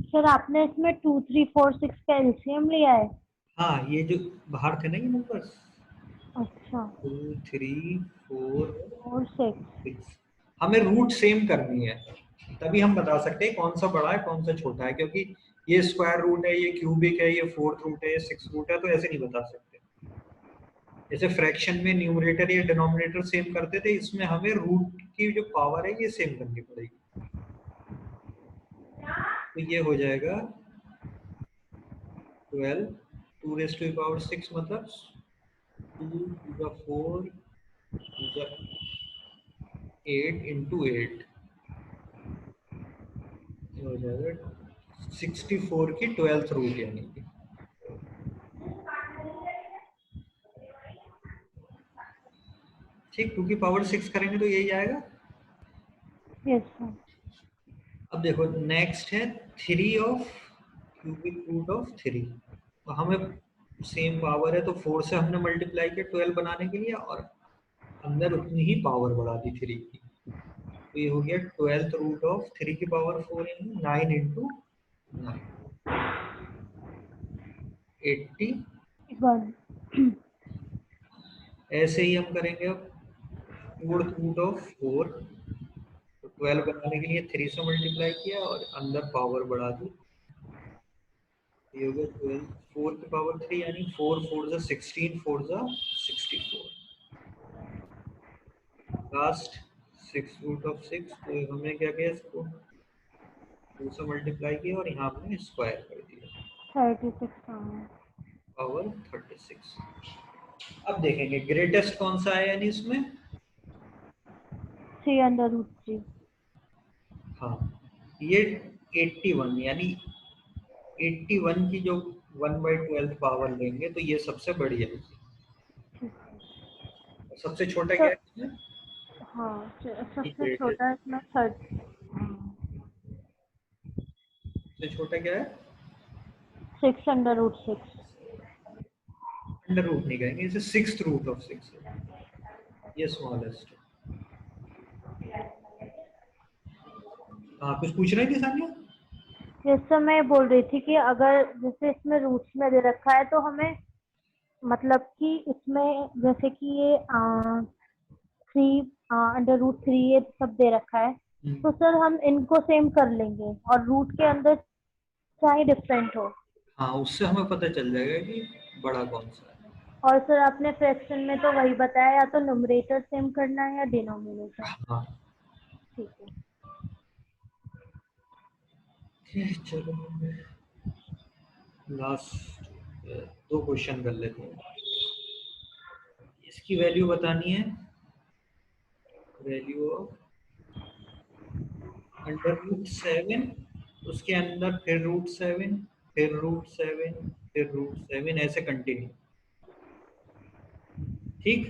Sir आपने इसमें 2 3 4 6 का एलसीएम लिया है? हाँ ये जो बाहर थे ना ये नंबर्स, अच्छा। 2 3 4 और 6। 6, हमें रूट सेम करनी है, तभी हम बता सकते हैं कौन सा बड़ा है कौन सा छोटा है, क्योंकि ये स्क्वायर रूट है, ये क्यूबिक है, ये फोर्थ रूट है, ये 6 रूट है, तो ऐसे नहीं बता सकते। जैसे फ्रैक्शन में न्यूमरेटर या डिनोमिनेटर सेम करते थे, इसमें हमें रूट की जो पावर है ये सेम करनी पड़ेगी। तो ये हो जाएगा 12, 2 रेज़ टू द पावर 6 मतलब 2 to the 4 to the 8 into 8, ये हो जाएगा 64 की 12th रूट, यानी कि ठीक 2 की पावर 6 करेंगे तो यही आएगा। Yes sir. अब देखो नेक्स्ट है 3 ऑफ क्यूबिक रूट ऑफ 3, तो हमें सेम पावर है तो 4 से हमने मल्टीप्लाई किया 12 बनाने के लिए, और अंदर उतनी ही पावर बढ़ा दी 3 की, तो ये हो गया 12th रूट ऑफ 3 की पावर 4, यानी 9 इंटू 9, 80। 1। ऐसे ही हम करेंगे अब फोर्थ रूट ऑफ 4, तो 12 बनाने के लिए 3 से मल्टीप्लाई किया और अंदर पावर बढ़ा दी, ये हो गया 12 4 की पावर 3, यानी 4 4 जा 16, 4 जा 64, लास्ट 6 रूट ऑफ 6। तो हमने क्या किया, इसको 2 से मल्टीप्लाई किया और यहाँ हमने स्क्वायर कर दिया, 36। पावर 36। अब देखेंगे ग्रेटेस्ट कौन सा है, यानी इसमें 3√3। हाँ ये 81, यानी 81 की जो 1/12 पावर लेंगे तो ये सबसे बड़ी है। सबसे छोटा क्या सर है इसमें, हाँ, ये सबसे ग्रेटेस्ट, छोटा इसमें 30। सबसे छोटा क्या है, 6√6। अंडर रूट नहीं कहेंगे इसे, 6th रूट ऑफ 6 है, ये स्मॉलेस्ट है। हाँ कुछ पूछ रहे थे सानिया? इस समय बोल रही थी कि अगर जैसे इसमें रूट्स में दे रखा है तो हमें मतलब कि इसमें जैसे कि ये 3 √3 ये सब दे रखा है, तो सर हम इनको सेम कर लेंगे और रूट के अंदर चाहे डिफरेंट हो। हाँ, उससे हमें पता चल जाएगा कि बड़ा कौन सा है। और सर आपने फ्रैक्शन में तो वही बताया, या तो न्यूमरेटर सेम करना है या डिनोमिनेटर। हाँ ठीक है। चलो लास्ट 2 क्वेश्चन कर लेते हैं। इसकी वैल्यू बतानी है, वैल्यू ऑफ √7, उसके अंदर फिर √7, फिर √7, फिर √7, ऐसे कंटिन्यू। ठीक।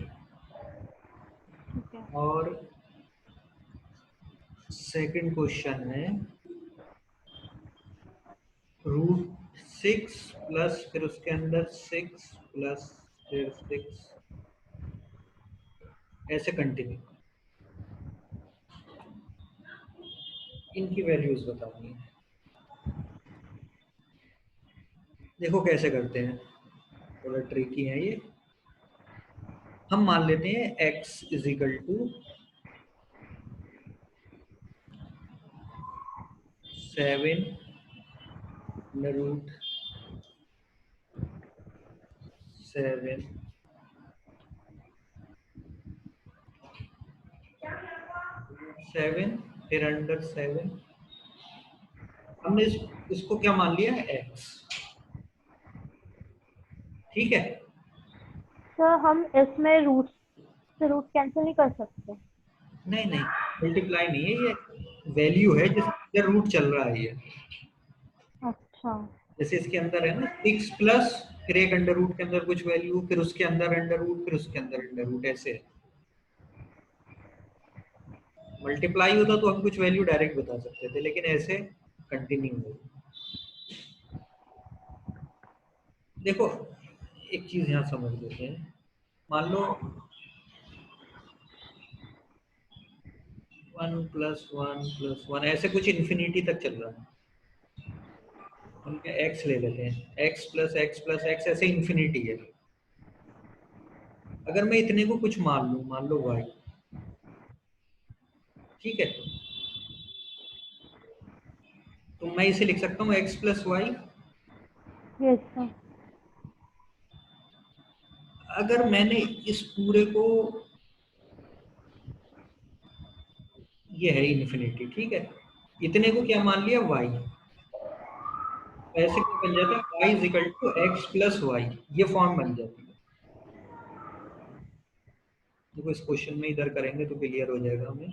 ठीक है। और सेकंड क्वेश्चन है √6 प्लस फिर उसके अंदर 6 प्लस फिर 6, ऐसे कंटिन्यू। इनकी वैल्यूज बतानी है। देखो कैसे करते हैं, थोड़ा ट्रिकी है ये। हम मान लेते हैं x इज इक्वल टू 7 √7, 7 फिर अंडर 7। हमने इसको क्या मान लिया है, x। ठीक है। सर हम इसमें रूट से रूट कैंसिल नहीं कर सकते। नहीं नहीं, मल्टीप्लाई नहीं है ये, वैल्यू है जिसके अंदर रूट चल रहा है ये। अच्छा। जैसे इसके अंदर है ना 6 प्लस फिर एक अंडर रूट के अंदर कुछ वैल्यू, फिर उसके अंदर अंडर रूट, फिर उसके अंदर अंडर रूट, ऐसे है। मल्टीप्लाई होता तो हम कुछ वैल्यू डायरेक्ट बता सकते थे, लेकिन ऐसे कंटिन्यू हो। देखो एक चीज यहाँ समझ लेते हैं। मान लो 1 + 1 + 1 ऐसे कुछ इन्फिनिटी तक चल रहा है। हम क्या x ले लेते हैं, x + x + x ऐसे इन्फिनिटी है। अगर मैं इतने को कुछ मान लो y। ठीक है, तो मैं इसे लिख सकता हूँ x + y। Yes sir. अगर मैंने इस पूरे को, ये है इन्फिनिटी, ठीक है, इतने को क्या मान लिया, y। ऐसे क्या बन जाता है, y = x + y, ये फॉर्म बन जाती है। देखो इस क्वेश्चन में इधर करेंगे तो क्लियर हो जाएगा हमें।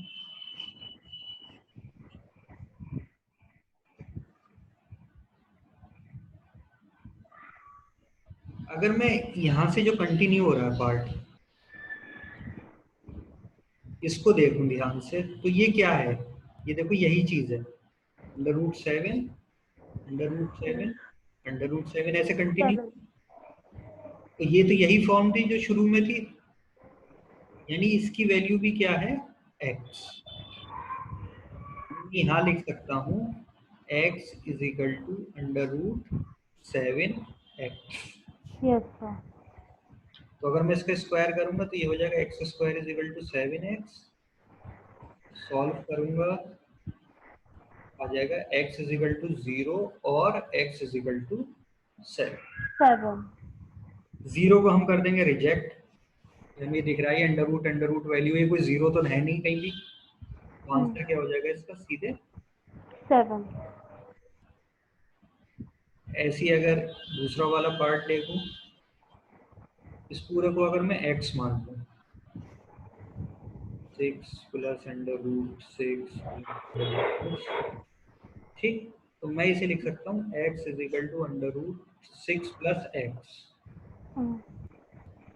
अगर मैं यहां से जो कंटिन्यू हो रहा है पार्ट, इसको देखूं ध्यान से, तो ये क्या है, ये देखो यही चीज है, √7, √7, √7 ऐसे कंटिन्यू। 7। तो ये तो यही फॉर्म थी जो शुरू में थी, यानी इसकी वैल्यू भी क्या है, x। यहाँ लिख सकता हूँ x = √7x। Yes sir. तो अगर मैं इसका स्क्वायर करूंगा तो ये हो जाएगा x² = 7x। सॉल्व करूंगा, आ जाएगा x = 0 और x = 7। 7। 0 को हम कर देंगे रिजेक्ट, हमें दिख रहा है अंडर रूट वैल्यू है, कोई जीरो तो है नहीं कहीं भी। तो आंसर क्या हो जाएगा इसका, सीधे 7। ऐसी। अगर दूसरा वाला पार्ट देखूं, इस पूरे को अगर मैं x मान लूं, 6 + √6, ठीक, तो मैं इसे लिख सकता हूँ x = √6 + x।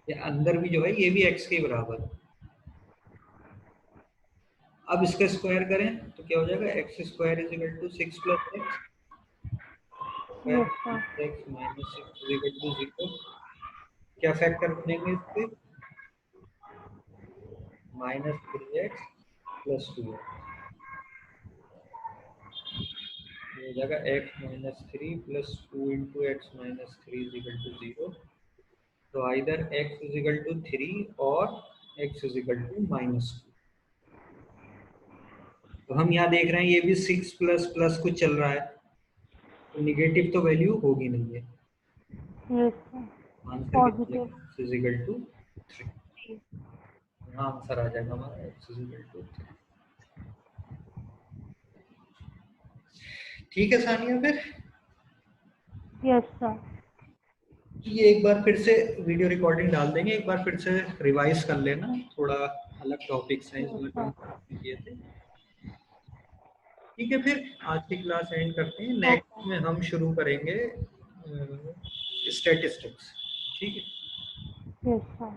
ये अंदर भी जो है ये भी x के बराबर है। अब इसका स्क्वायर करें तो क्या हो जाएगा, x² = 6 + x, yes sir. x - 6 = 0। क्या फैक्टर बनेंगे इस पे, -3x + 2x। ये हो जाएगा x minus 3 plus 2 into x minus 3 is equal to 0। तो either x is equal to 3 और x is equal to minus 2। तो हम यहाँ देख रहे हैं ये भी 6 प्लस प्लस कुछ चल रहा है, तो निगेटिव तो वैल्यू होगी नहीं है। Yes sir. आंसर कितना positive x is equal to 3। यहाँ आंसर आ जाएगा हमारा x इज इक्वल टू 3। ठीक है सानिया, फिर यस सर। ये एक बार फिर से वीडियो रिकॉर्डिंग डाल देंगे, एक बार फिर से रिवाइज कर लेना, थोड़ा अलग टॉपिक्स हैं इस यस बार जो सर। हम किए थे। ठीक है, फिर आज की क्लास एंड करते हैं, ओके। नेक्स्ट में हम शुरू करेंगे स्टैटिस्टिक्स। ठीक है। Yes sir.